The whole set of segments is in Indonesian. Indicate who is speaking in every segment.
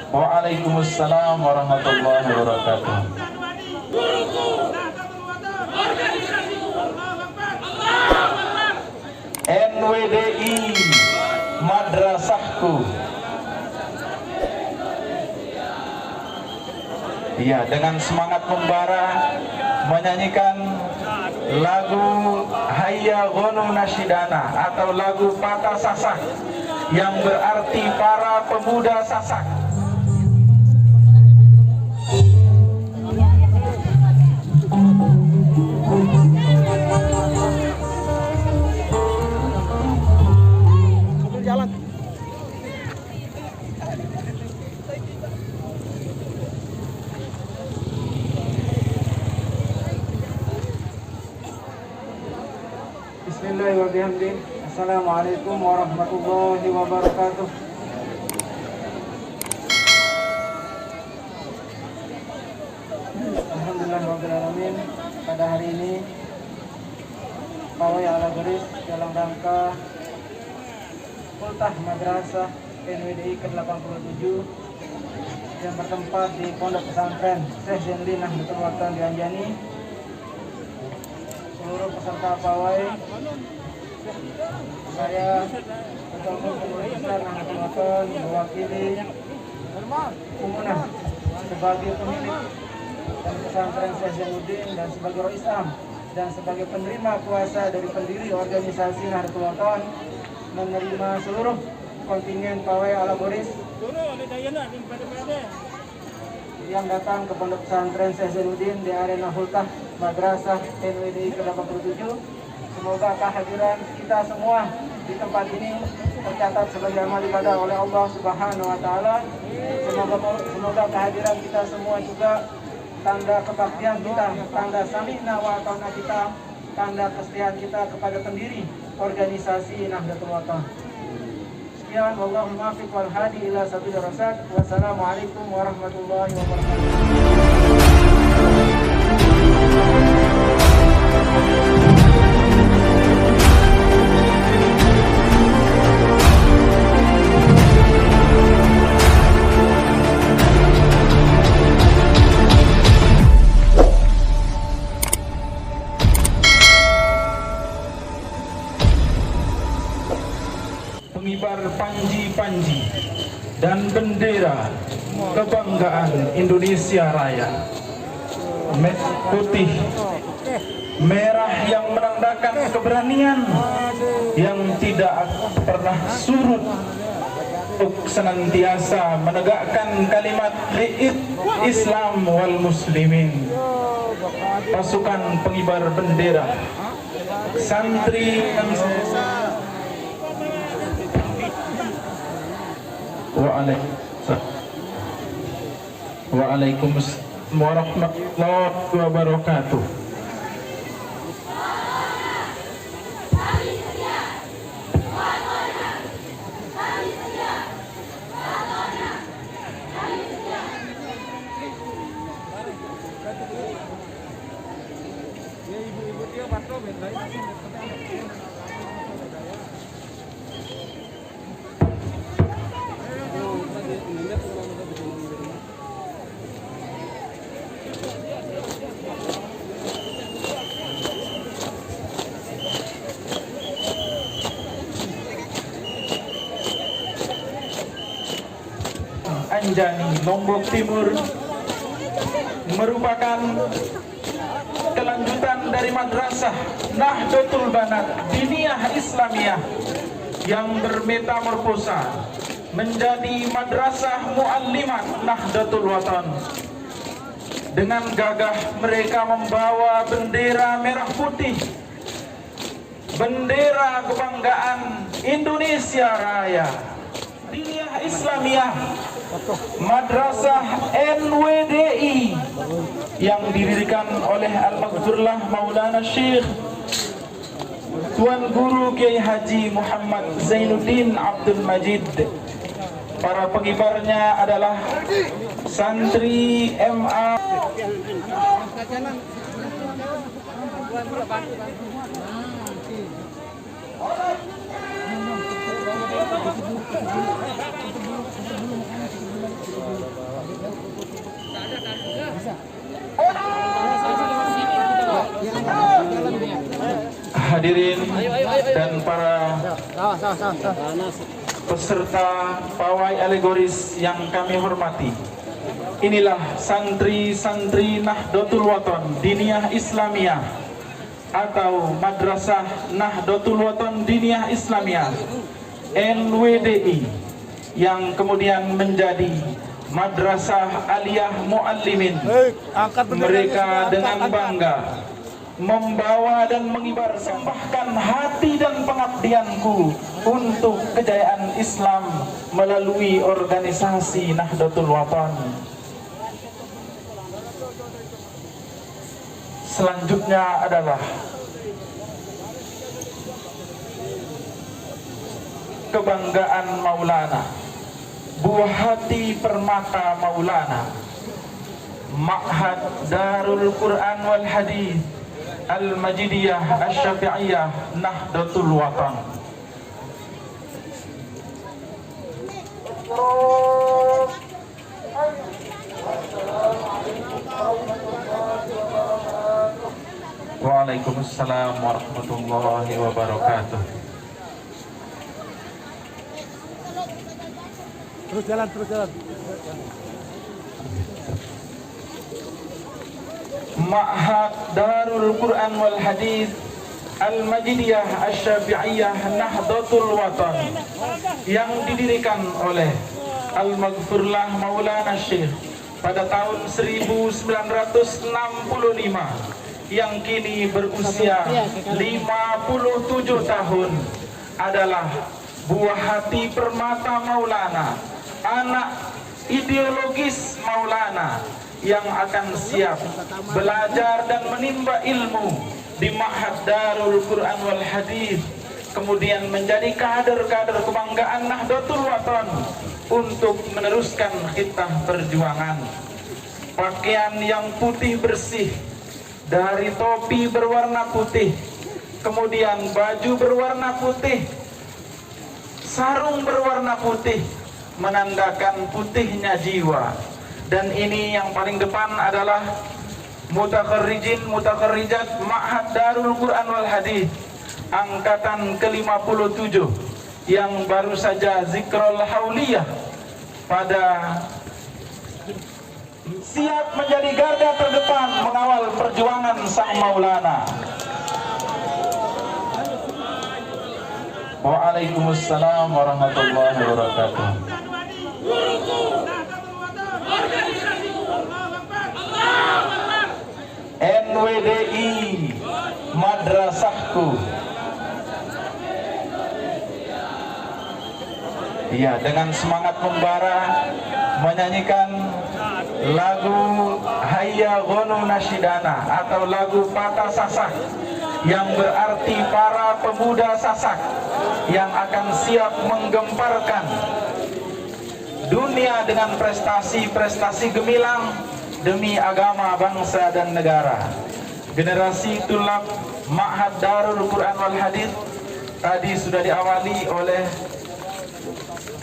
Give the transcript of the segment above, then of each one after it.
Speaker 1: Waalaikumsalam warahmatullahi wabarakatuh. NWDI Madrasahku. Iya, dengan semangat membara menyanyikan lagu Hayya Ghonu Nasyidana atau lagu Patah Sasak yang berarti para pemuda Sasak.
Speaker 2: Jalan. Bismillahirrahmanirrahim. Assalamualaikum warahmatullahi wabarakatuh. Alhamdulillahirrahmanirrahim. Pada hari ini pawai ala garis dalam rangka Ultah Madrasah NWDI ke-87 yang bertempat di Pondok Pesantren Syekh Zainudin Nahdlatul Watan di Anjani. Seluruh peserta pawai, saya Ketua Umum Pengurus Besar Nahdlatul Watan mewakili Umunah sebagai pemilik dan pesantren Syekh Zainudin dan sebagai Rois Am dan sebagai penerima kuasa dari pendiri organisasi Nahdlatul Watan menerima seluruh kontingen pawai ala boris yang datang ke Pondok Pesantren Syekh Zainudin di arena Hultah Madrasah NWDI ke-87. Semoga kehadiran kita semua di tempat ini tercatat sebagai amal ibadah oleh Allah Subhanahu wa taala. Semoga kehadiran kita semua juga tanda kebaktian kita, tanda sami'na wa ata'na kita, tanda kesetiaan kita kepada pendiri organisasi Nahdlatul Watan. Sekian, wallahul muwaffiq wal hadi ila sabilir rasyad. Wassalamualaikum warahmatullahi wabarakatuh.
Speaker 1: Pengibar panji-panji dan bendera kebanggaan Indonesia Raya, putih merah yang menandakan keberanian yang tidak pernah surut untuk senantiasa menegakkan kalimat Islam wal muslimin. Pasukan pengibar bendera, santri yang Waalaikumsalam warahmatullahi wabarakatuh. Anjani, Lombok Timur merupakan kelanjutan dari Madrasah Nahdlatul Banat Diniyah Islamiyah yang bermetamorfosa menjadi Madrasah Muallimat Nahdlatul Watan. Dengan gagah mereka membawa bendera merah putih, bendera kebanggaan Indonesia Raya, Diniyah Islamiyah, Madrasah NWDI yang didirikan oleh Al-Maghfurlah Maulana Syekh Tuan Guru Kiai Haji Muhammad Zainuddin Abdul Majid. Para pengibarnya adalah santri MA peserta pawai alegoris yang kami hormati. Inilah santri-santri Nahdlatul Wathon Diniyah Islamiyah atau Madrasah Nahdlatul Wathon Diniyah Islamiyah NWDI yang kemudian menjadi Madrasah Aliyah Muallimin. Mereka dengan bangga membawa dan mengibarsembahkan hati dan pengabdianku untuk kejayaan Islam melalui organisasi Nahdlatul Wathon. Selanjutnya adalah kebanggaan Maulana, buah hati permata Maulana, Ma'had Darul Quran wal Hadith Al-Majidiyah Asy-Syafi'iyah Nahdlatul Wathon. Waalaikumsalam warahmatullahi wabarakatuh.
Speaker 3: Terus jalan.
Speaker 1: Ma'had Darul Quran wal Hadith Al-Majidiyah Asy-Syafi'iyah Nahdlatul Wathon yang didirikan oleh Al-Maghfurlah Maulana Syekh pada tahun 1965 yang kini berusia 57 tahun adalah buah hati permata Maulana, anak ideologis Maulana yang akan siap belajar dan menimba ilmu di Ma'had Darul Quran wal Hadith, kemudian menjadi kader-kader kebanggaan Nahdlatul Wathon untuk meneruskan khidmah perjuangan. Pakaian yang putih bersih, dari topi berwarna putih, kemudian baju berwarna putih, sarung berwarna putih, menandakan putihnya jiwa. Dan ini yang paling depan adalah mutakharrijat Ma'had Darul Quran wal Hadith angkatan ke-57 yang baru saja zikrul hauliyah pada siap menjadi garda terdepan mengawal perjuangan sang Maulana. Waalaikumsalam warahmatullahi wabarakatuh. NWDI Madrasahku. Iya, dengan semangat membara menyanyikan lagu Hayya Ghonu Nasyidana atau lagu Patah Sasak yang berarti para pemuda Sasak yang akan siap menggemparkan dunia dengan prestasi-prestasi gemilang demi agama, bangsa dan negara. Generasi tulab Ma'had Darul Quran wal Hadith tadi sudah diawali oleh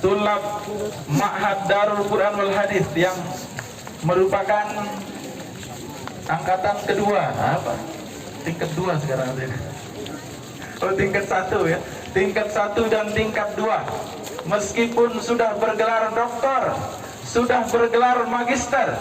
Speaker 1: tulab Ma'had Darul Quran wal Hadith yang merupakan angkatan kedua, tingkat 2 sekarang. Oh, tingkat 1 ya, tingkat 1 dan tingkat 2. Meskipun sudah bergelar doktor, sudah bergelar magister,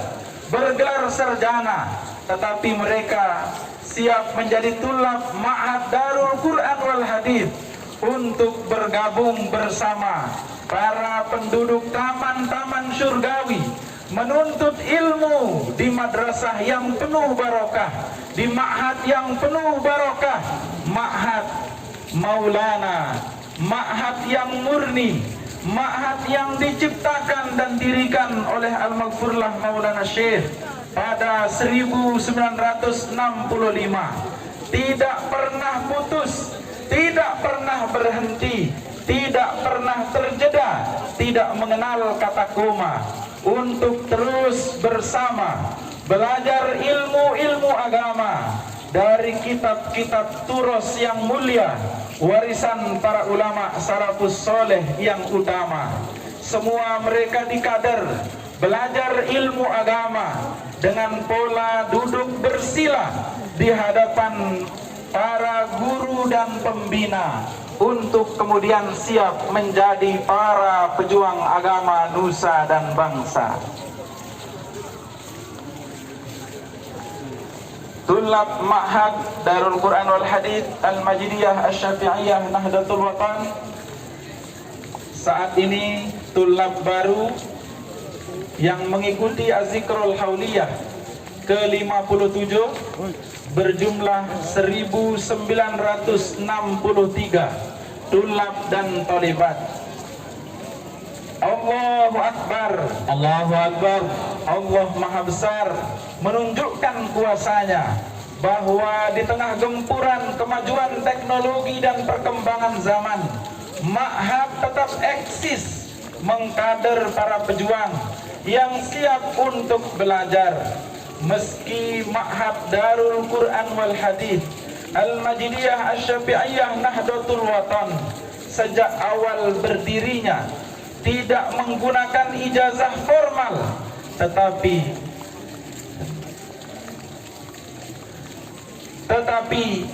Speaker 1: bergelar sarjana, tetapi mereka siap menjadi tulab Ma'had Darul Quran wal Hadith untuk bergabung bersama para penduduk taman-taman surgawi, menuntut ilmu di madrasah yang penuh barokah, di ma'had yang penuh barokah, ma'had Maulana, ma'had yang murni, ma'had yang diciptakan dan dirikan oleh Al-Maghfurlah Maulana Syekh pada 1965. Tidak pernah putus, tidak pernah berhenti, tidak pernah terjeda, tidak mengenal kata koma, untuk terus bersama belajar ilmu-ilmu agama dari kitab-kitab turos yang mulia, warisan para ulama salafus soleh yang utama. Semua mereka dikader belajar ilmu agama dengan pola duduk bersila di hadapan para guru dan pembina untuk kemudian siap menjadi para pejuang agama nusa dan bangsa. Tulab Ma'had Darul Quran wal Hadith Al-Majidiyah Asy-Syafi'iyah Nahdlatul Watan, saat ini tulab baru yang mengikuti Az-Zikrul Hauliyah ke-57 berjumlah 1963 tulab dan talibat. Allahu Akbar, Allahu Akbar. Allah Maha Besar menunjukkan kuasanya bahwa di tengah gempuran kemajuan teknologi dan perkembangan zaman, Ma'had tetap eksis mengkader para pejuang yang siap untuk belajar. Meski Ma'had Darul Quran wal Hadith Al-Majidiyah Asy-Syafi'iyah Nahdlatul Watan sejak awal berdirinya tidak menggunakan ijazah formal, tetapi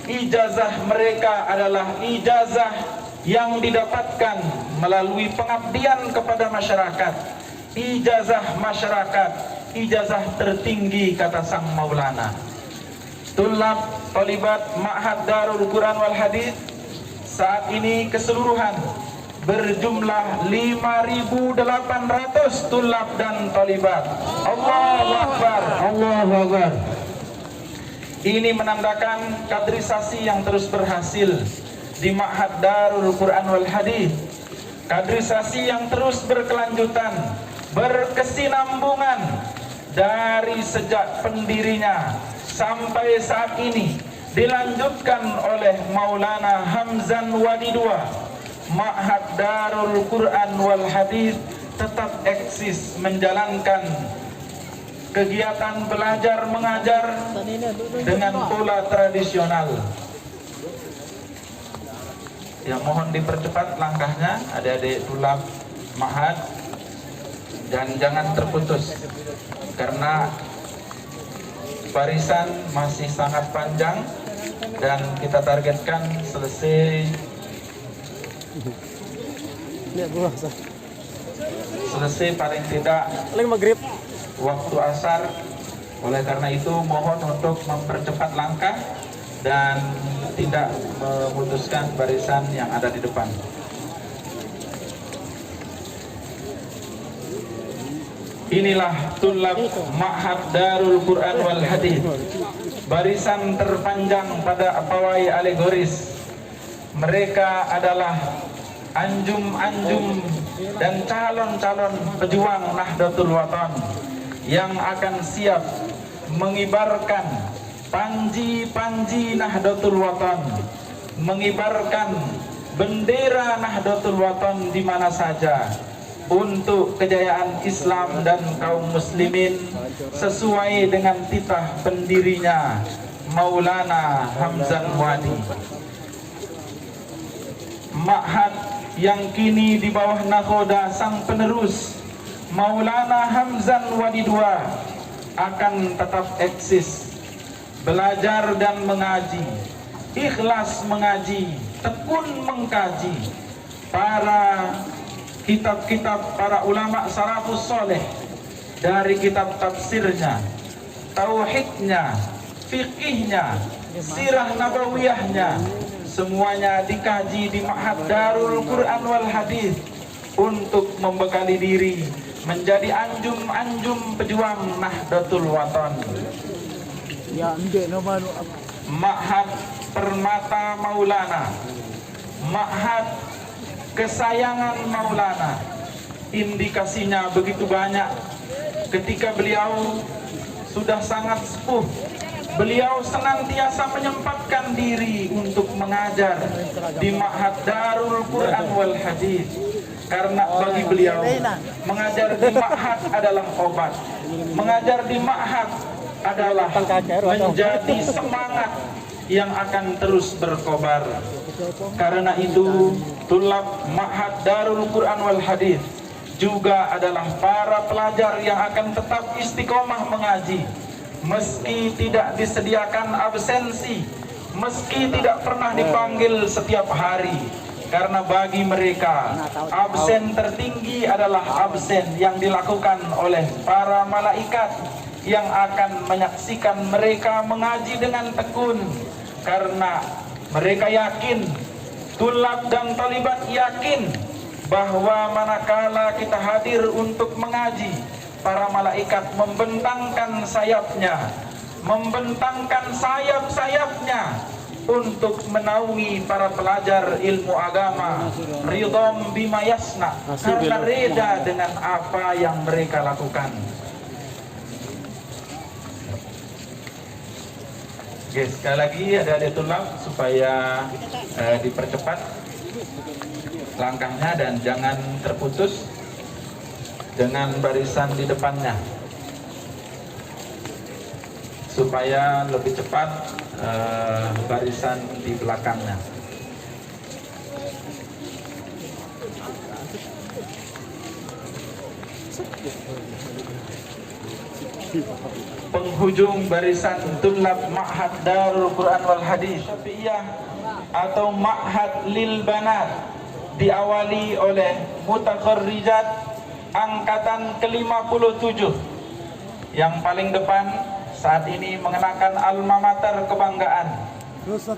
Speaker 1: ijazah mereka adalah ijazah yang didapatkan melalui pengabdian kepada masyarakat. Ijazah masyarakat, ijazah tertinggi, kata sang Maulana. Tulab talibat Ma'had Darul Quran wal Hadith saat ini keseluruhan berjumlah 5.800 tulab dan talibat. Allahu Akbar, Allahu Akbar. Ini menandakan kaderisasi yang terus berhasil di Ma'had Darul Quran wal Hadith. Kaderisasi yang terus berkelanjutan, berkesinambungan dari sejak pendirinya sampai saat ini dilanjutkan oleh Maulana Hamzan Wadi II. Ma'had Darul Quran wal Hadith tetap eksis menjalankan kegiatan belajar mengajar dengan pola tradisional. Ya, mohon dipercepat langkahnya adik-adik tulab Ma'had, dan jangan terputus karena barisan masih sangat panjang dan kita targetkan selesai paling tidak maghrib waktu asar. Oleh karena itu mohon untuk mempercepat langkah dan tidak memutuskan barisan yang ada di depan. Inilah tulab Ma'had Darul Quran wal Hadith, barisan terpanjang pada pawai alegoris. Mereka adalah anjum-anjum dan calon-calon pejuang Nahdlatul Watan yang akan siap mengibarkan panji-panji Nahdlatul Watan, mengibarkan bendera Nahdlatul Watan di mana saja untuk kejayaan Islam dan kaum muslimin sesuai dengan titah pendirinya Maulana Hamzan Wadi. Ma'had yang kini di bawah nakhoda sang penerus Maulana Hamzan Wadi II akan tetap eksis, belajar dan mengaji, ikhlas mengaji, tekun mengkaji para kitab-kitab para ulama salafus soleh, dari kitab tafsirnya, tauhidnya, fikihnya, sirah nabawiyahnya, semuanya dikaji di Ma'had Darul Quran wal Hadith untuk membekali diri menjadi anjum-anjum pejuang Nahdlatul Watan. Ma'had Permata Maulana, Ma'had kesayangan Maulana, indikasinya begitu banyak. Ketika beliau sudah sangat sepuh, beliau senantiasa menyempatkan diri untuk mengajar di Ma'had Darul Quran wal Hadith, karena bagi beliau mengajar di Ma'had adalah obat, mengajar di Ma'had adalah menjadi semangat yang akan terus berkobar. Karena itu tulab Ma'had Darul Quran wal Hadith juga adalah para pelajar yang akan tetap istiqomah mengaji, meski tidak disediakan absensi, meski tidak pernah dipanggil setiap hari, karena bagi mereka absen tertinggi adalah absen yang dilakukan oleh para malaikat yang akan menyaksikan mereka mengaji dengan tekun, karena mereka yakin, tulab dan talibat yakin bahwa manakala kita hadir untuk mengaji, para malaikat membentangkan sayapnya, membentangkan sayap-sayapnya untuk menaungi para pelajar ilmu agama, ridhom bima yasna, karena reda dengan apa yang mereka lakukan. Oke, sekali lagi ada tulab supaya dipercepat langkahnya dan jangan terputus dengan barisan di depannya, supaya lebih cepat barisan di belakangnya. Penghujung barisan tulab Ma'had Darul Quran wal Hadis Syafi'iyah atau Ma'had Lil Banat diawali oleh mutakharrijat angkatan ke-57. Yang paling depan saat ini mengenakan alma mater kebanggaan.
Speaker 3: Terus.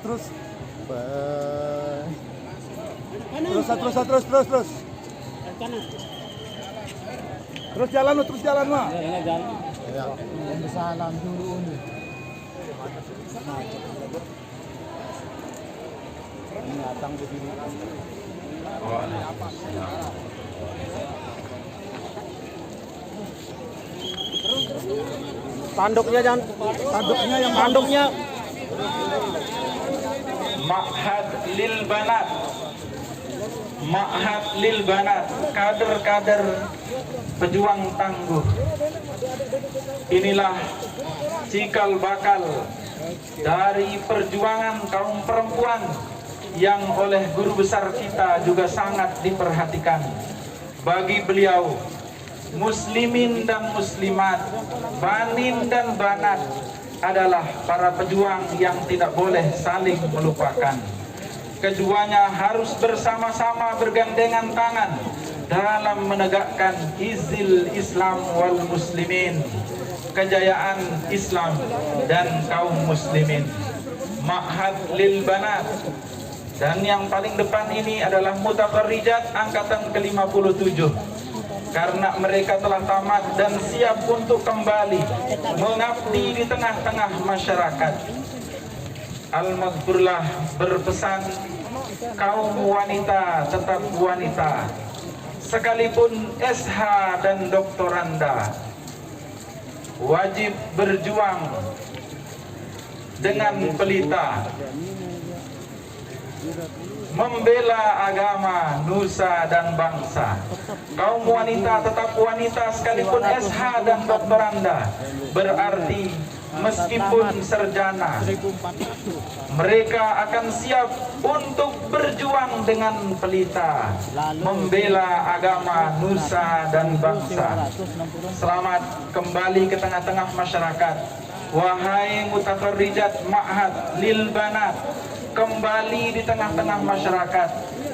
Speaker 3: Terus jalan mah. Ya. Salam dulu nih. Ini datang begini. Tanduknya jangan. Tanduknya.
Speaker 1: Ma'had Lil Banat. Ma'had Lil Banat, kader-kader pejuang tangguh. Inilah cikal bakal dari perjuangan kaum perempuan yang oleh guru besar kita juga sangat diperhatikan. Bagi beliau, muslimin dan muslimat, banin dan banat adalah para pejuang yang tidak boleh saling melupakan. Keduanya harus bersama-sama bergandengan tangan dalam menegakkan izil Islam wal muslimin, kejayaan Islam dan kaum muslimin. Ma'had Lil Banat. Dan yang paling depan ini adalah mutakharrijat angkatan ke-57, karena mereka telah tamat dan siap untuk kembali mengabdi di tengah-tengah masyarakat. Al-Mazkurlah berpesan, kaum wanita tetap wanita, sekalipun SH dan doktoranda, wajib berjuang dengan pelita, membela agama, nusa dan bangsa. Kaum wanita tetap wanita sekalipun SH dan doktoranda, berarti meskipun sarjana, mereka akan siap untuk berjuang dengan pelita, membela agama, nusa dan bangsa. Selamat kembali ke tengah-tengah masyarakat. Wahai mutakharrijat Ma'had Lil Banat, kembali di tengah-tengah masyarakat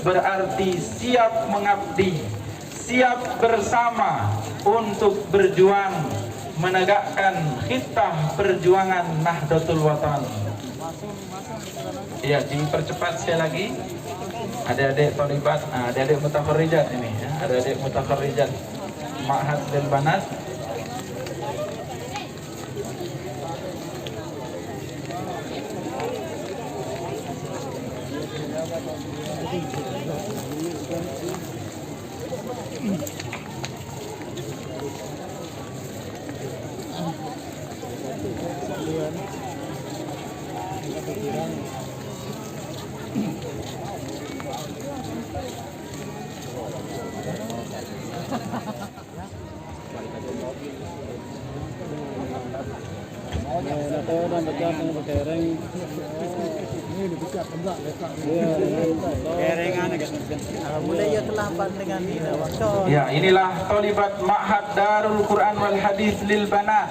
Speaker 1: berarti siap mengabdi, siap bersama untuk berjuang menegakkan khitah perjuangan Nahdlatul Watan. Ya, dipercepat sekali lagi. Adik-adik thalibat, adik-adik mutakharrijat ini ya, adik-adik mutakharrijat Ma'had Lil Banat. Ya, inilah thalibat Ma'had Darul Quran wal Hadis Lil Banat,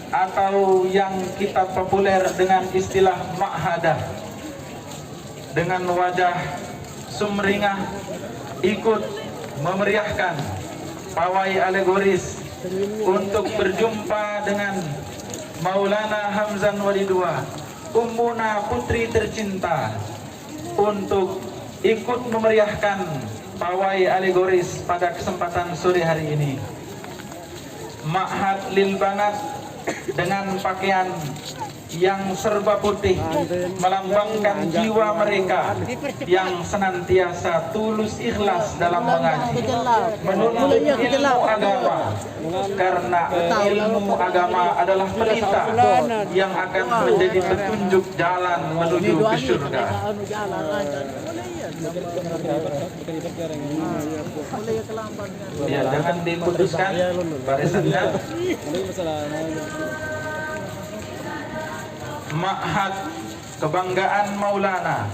Speaker 1: atau yang kita populer dengan istilah Ma'hadah. Dengan wajah sumringah ikut memeriahkan pawai alegoris untuk berjumpa dengan Maulana Hamzan Walidua, Ummuna putri tercinta, untuk ikut memeriahkan pawai alegoris pada kesempatan sore hari ini. Ma'had lil Banat dengan pakaian yang serba putih melambangkan jiwa mereka yang senantiasa tulus ikhlas dalam mengaji, menuntut ilmu agama, karena ilmu agama adalah pelita yang akan menjadi petunjuk jalan menuju ke surga. Ya, jangan diputuskan barisannya. Ma'had Kebanggaan Maulana.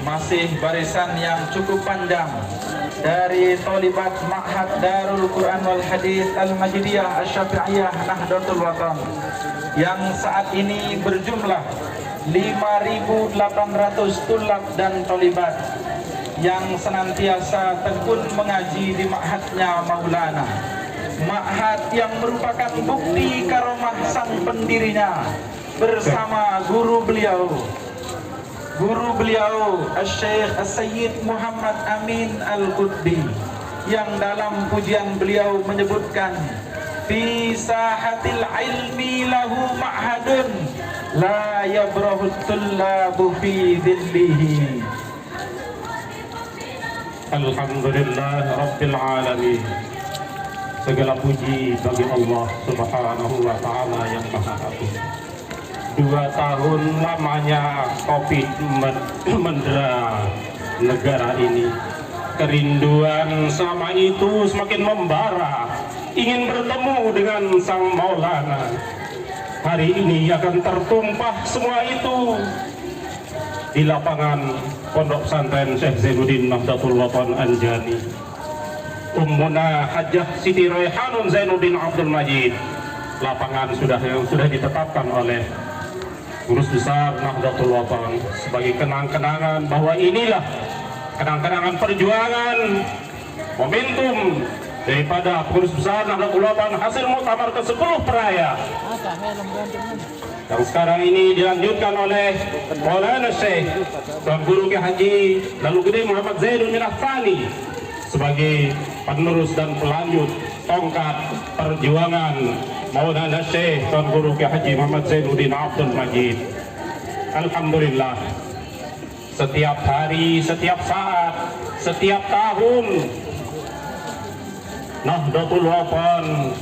Speaker 1: Masih barisan yang cukup panjang dari Tholibat Ma'had Darul Quran wal Hadith Al-Majidiyah Asy-Syafi'iyah Nahdlatul Watan yang saat ini berjumlah 5.800 tulab dan tholibat yang senantiasa tekun mengaji di ma'hadnya Maulana. Ma'had yang merupakan bukti karomah sang pendirinya bersama guru beliau Asy-Syaikh As-Sayyid Muhammad Amin Al-Qutbi, yang dalam pujian beliau menyebutkan fi sahatil ilmi lahu ma'hadun la yabrahu tullabu fi dhillihi.
Speaker 4: Alhamdulillah Rabbil Alamin. Segala puji bagi Allah Subhanahu wa Ta'ala yang Maha Agung. 2 tahun lamanya COVID mendera negara ini. Kerinduan sama itu semakin membara, ingin bertemu dengan Sang Maulana. Hari ini akan tertumpah semua itu di lapangan Pondok Pesantren Syekh Zainuddin Nahdlatul Watan Anjani. Ummuna Hajjah Siti Raihanun Zainuddin Abdul Majid. Lapangan yang sudah ditetapkan oleh Gurus Besar Nahdlatul Watan sebagai kenang-kenangan bahwa inilah kenang-kenangan perjuangan, momentum daripada Pengurus Besar Nahdlatul Watan hasil muktamar ke-10 Peraya yang sekarang ini dilanjutkan oleh Maulana Syekh Tuan Guru Kiai Haji Lalu Gede Muhammad Zaidun bin Afani sebagai penerus dan pelanjut tongkat perjuangan Maulana Syekh Tuan Guru Kiai Haji Muhammad Zainuddin Abdul Majid. Alhamdulillah, setiap hari, setiap saat, setiap tahun Nahdlatul Watan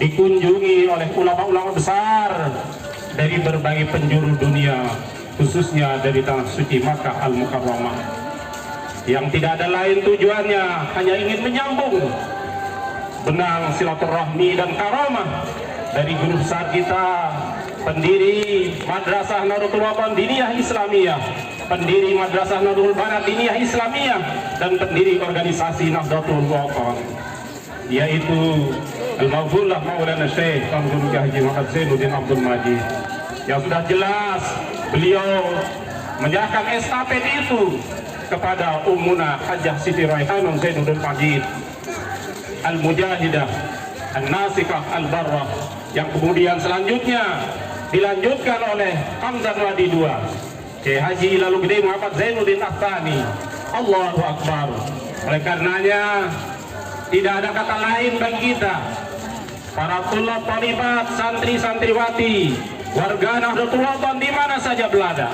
Speaker 4: dikunjungi oleh ulama-ulama besar dari berbagai penjuru dunia, khususnya dari tanah suci Makkah Al-Mukarramah, yang tidak ada lain tujuannya hanya ingin menyambung benang silaturahmi dan karamah dari guru besar kita, pendiri Madrasah Nahdlatul Watan Diniyah Islamiyah, pendiri Madrasah Nahdlatul Banat Diniyah Islamiyah, dan pendiri organisasi Nahdlatul Watan, yaitu Al-Mawfullah Maulana Syekh Tuan Guru Kiai Haji Muhammad Zainuddin Abdul Majid, yang sudah jelas beliau menyerahkan estafet itu kepada Ummuna Hajjah Siti Raihanun Zainuddin Majid Al-Mujahidah An-Nasikah Al-Barrah, yang kemudian selanjutnya dilanjutkan oleh Hamzan Wadi II, Kiai Haji Lalu Gede Muhammad Zainuddin Afani. Allahu Akbar. Oleh karenanya tidak ada kata lain bagi kita para tulab tholibat, santri-santriwati, warga Nahdlatul Watan di mana saja berada,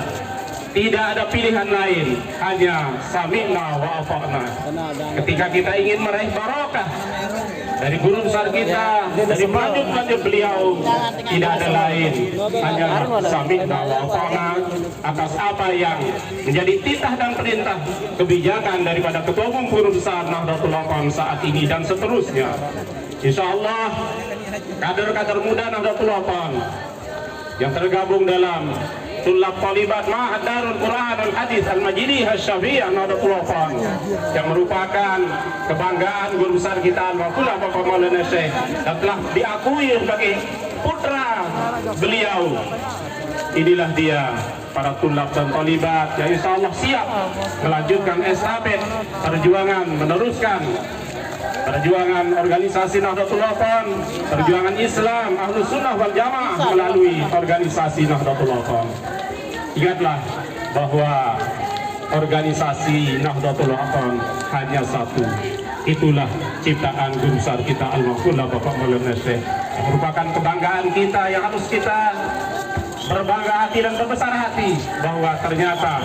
Speaker 4: tidak ada pilihan lain, hanya sami'na wa ata'na. Ketika kita ingin meraih barokah dari guru besar kita, dari pelanjut beliau, tidak ada lain, hanya sami'na wa ata'na atas apa yang menjadi titah dan perintah kebijakan daripada Ketua Umum Guru Besar Nahdlatul Watan saat ini dan seterusnya. Insya Allah kader-kader muda Nahdlatul Watan yang tergabung dalam tulab talibat Ma'had Darul Quran Wal Hadis Al-Majidiyah Asy-Syafi'iyah Nahdlatul Ulama yang merupakan kebanggaan guru besar kita Al-Waqullah Bapak Maulana Syekh dan telah diakui sebagai putra beliau. Inilah dia para tulab dan talibat yang insya Allah siap melanjutkan estafet perjuangan, meneruskan perjuangan organisasi Nahdlatul Ulama, perjuangan Islam Ahlus Sunnah wal Jamaah melalui organisasi Nahdlatul Ulama. Ingatlah bahwa organisasi Nahdlatul Ulama hanya satu. Itulah ciptaan guru besar kita Al-Waqullah Bapak Maulana Syekh, merupakan kebanggaan kita yang harus kita berbangga hati dan berbesar hati bahwa ternyata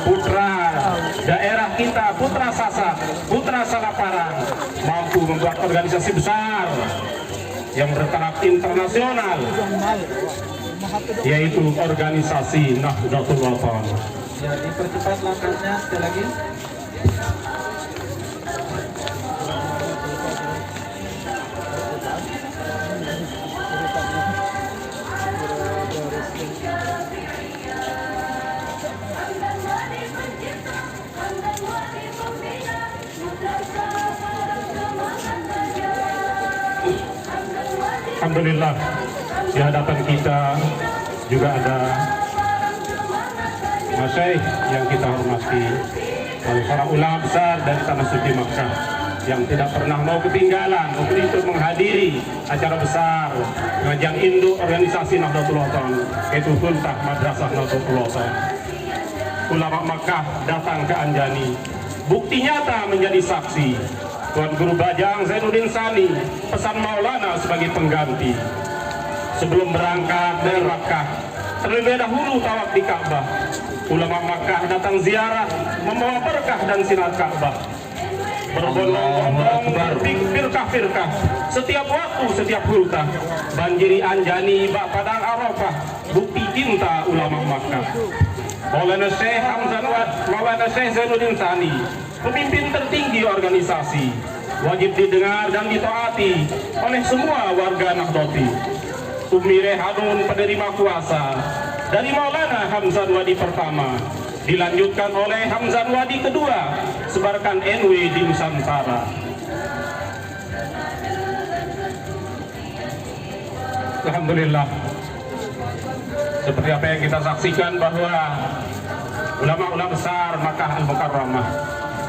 Speaker 4: putra daerah kita, putra Sasak, putra Salaparang mampu membuat organisasi besar yang bertaraf internasional, yaitu organisasi Nahdlatul Ulama.
Speaker 1: Ya, dipercepat langkahnya sekali lagi.
Speaker 4: Alhamdulillah, di hadapan kita juga ada Mas Syekh yang kita hormati, salah seorang ulama besar dari Tanah Suci Makkah yang tidak pernah mau ketinggalan untuk menghadiri acara besar pengajian induk organisasi Nahdlatul Ulama, yaitu Hultah Madrasah Nahdlatul Ulama. Ulama Makkah datang ke Anjani, bukti nyata menjadi saksi. Tuan Guru Bajang Zainuddin Sani pesan Maulana sebagai pengganti. Sebelum berangkat dari Makkah, terlebih dahulu tawaf di Ka'bah. Ulama Makkah datang ziarah, membawa berkah dan sinar Ka'bah. Berbondong-bondong berfirkah-firkah, setiap waktu, setiap hultah, banjiri Anjani, bak padang Arafah, bukti cinta ulama Makkah. Maulana Syekh Maulana Syekh Zainuddin Sani, pemimpin tertinggi organisasi, wajib didengar dan ditaati oleh semua warga Nahdlati. Umi Rehanun penerima kuasa dari Maulana Hamzan Wadi pertama, dilanjutkan oleh Hamzan Wadi kedua, sebarkan NW di Nusantara. Alhamdulillah, seperti apa yang kita saksikan bahwa ulama-ulama besar Makkah Al-Mukarramah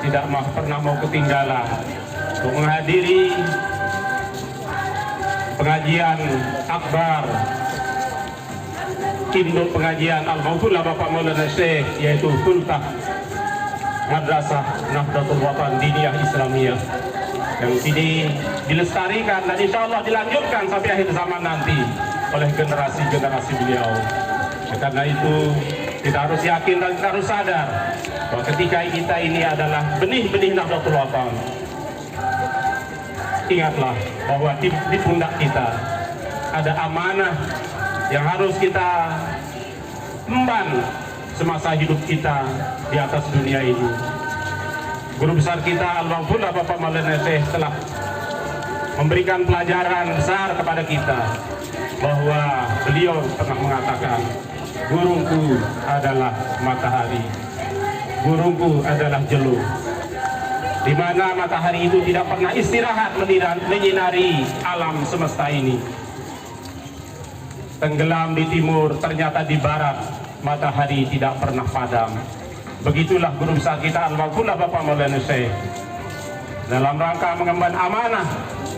Speaker 4: tidak pernah mau ketinggalan untuk menghadiri pengajian akbar induk pengajian Al-Waqullah Bapak Maulana Syekh, yaitu Hultah Madrasah Nahdlatul Ulama Diniyah Islamiyah yang kini dilestarikan dan insya Allah dilanjutkan sampai akhir zaman nanti oleh generasi-generasi beliau. Karena itu kita harus yakin dan kita harus sadar bahwa ketika kita ini adalah benih-benih Nahdlatul Ulama, ingatlah bahwa di pundak kita ada amanah yang harus kita emban semasa hidup kita di atas dunia ini. Guru besar kita Al-Waqullah Bapak Maulana Syekh telah memberikan pelajaran besar kepada kita bahwa beliau pernah mengatakan, guruku adalah matahari, guruku adalah jelur, di mana matahari itu tidak pernah istirahat menyinari alam semesta ini. Tenggelam di timur, ternyata di barat matahari tidak pernah padam. Begitulah guru besar kita Al-Waqullah Bapak Maulana Syekh dalam rangka mengemban amanah,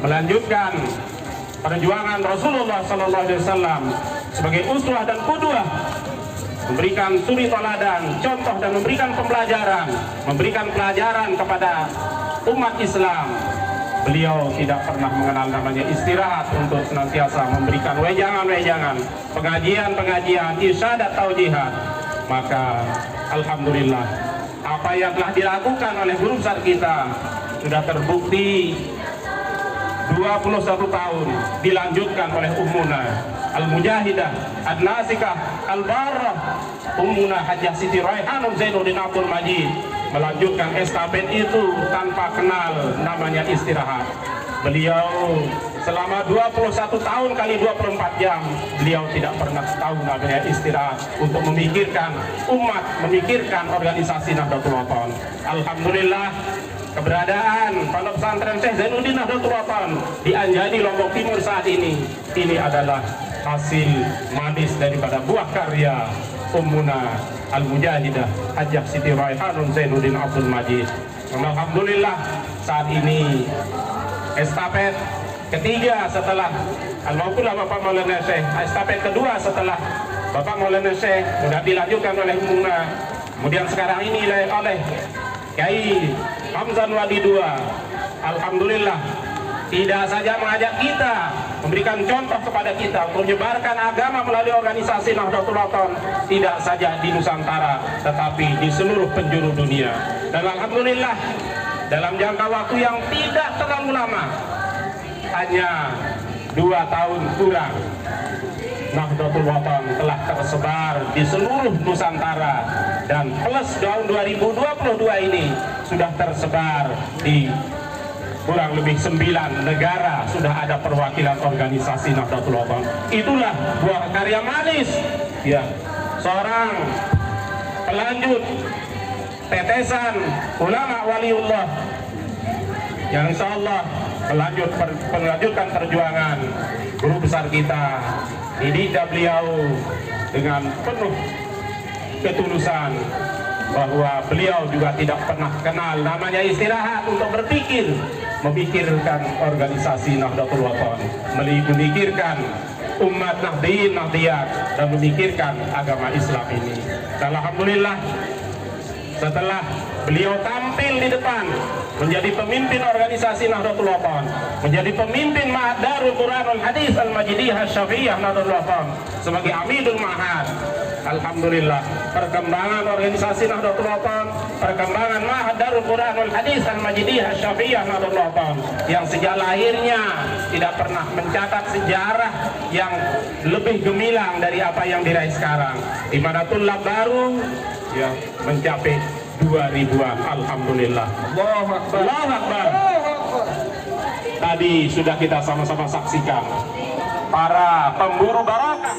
Speaker 4: melanjutkan perjuangan Rasulullah SAW sebagai uswah dan qudwah, memberikan suri teladan, contoh dan memberikan pelajaran kepada umat Islam. Beliau tidak pernah mengenal namanya istirahat untuk senantiasa memberikan wejangan-wejangan, pengajian-pengajian, irsyadat taujihat. Maka alhamdulillah apa yang telah dilakukan oleh guru besar kita sudah terbukti 21 tahun dilanjutkan oleh Ummuna Al-Mujahidah Ad-Nasikah Al-Barrah Ummuna Hajjah Siti Raihanun Zainuddin Abdul Majid melanjutkan estafet itu tanpa kenal namanya istirahat. Beliau selama 21 tahun kali 24 jam beliau tidak pernah tahu namanya istirahat untuk memikirkan umat, memikirkan organisasi Nahdlatul Wathon. Alhamdulillah, keberadaan Pondok Pesantren Syekh Zainuddin Nahdlatul Wathon di Anjani, Lombok Timur saat ini adalah hasil manis daripada buah karya Ummuna Al-Mujahidah Hajjah Siti Raihanun Zainuddin Abdul Majid. Alhamdulillah, saat ini estafet ketiga setelah Al-Mauqula Bapak Maulana Syekh, estafet kedua setelah Bapak Maulana Syekh sudah dilanjutkan oleh Ummuna, kemudian sekarang ini oleh Kiai Hamzan Wadi II. Alhamdulillah, tidak saja mengajak kita, memberikan contoh kepada kita untuk menyebarkan agama melalui organisasi Nahdlatul Wathon, tidak saja di Nusantara tetapi di seluruh penjuru dunia. Dan alhamdulillah, dalam jangka waktu yang tidak terlalu lama, hanya 2 tahun kurang, Nahdlatul Wathon telah tersebar di seluruh Nusantara, dan plus tahun 2022 ini sudah tersebar di kurang lebih 9 negara, sudah ada perwakilan organisasi Nahdlatul Wathon. Itulah buah karya manis ya seorang pelanjut tetesan ulama waliullah yang insya Allah melanjutkan perjuangan guru besar kita. Dididik beliau dengan penuh ketulusan bahwa beliau juga tidak pernah kenal namanya istirahat untuk memikirkan organisasi Nahdlatul Wathon, memikirkan umat Nahdliyin Nahdliyat, dan memikirkan agama Islam ini. Dan alhamdulillah, setelah beliau tampil di depan menjadi pemimpin organisasi Nahdlatul Wathon, menjadi pemimpin Ma'had Darul Quran wal Hadis Al-Majidiyah Syafi'iyah Nahdlatul Wathon sebagai Amidul Ma'had. Alhamdulillah, perkembangan organisasi Nahdlatul Wathon, perkembangan Ma'had Darul Quran wal Hadis Al-Majidiyah Syafi'iyah Nahdlatul Wathon yang sejak lahirnya tidak pernah mencatat sejarah yang lebih gemilang dari apa yang diraih sekarang, di mana tulab baru ya mencapai 2000-an. Alhamdulillah. Allahu Akbar. Allahu Akbar. Tadi sudah kita sama-sama saksikan para pemburu barokah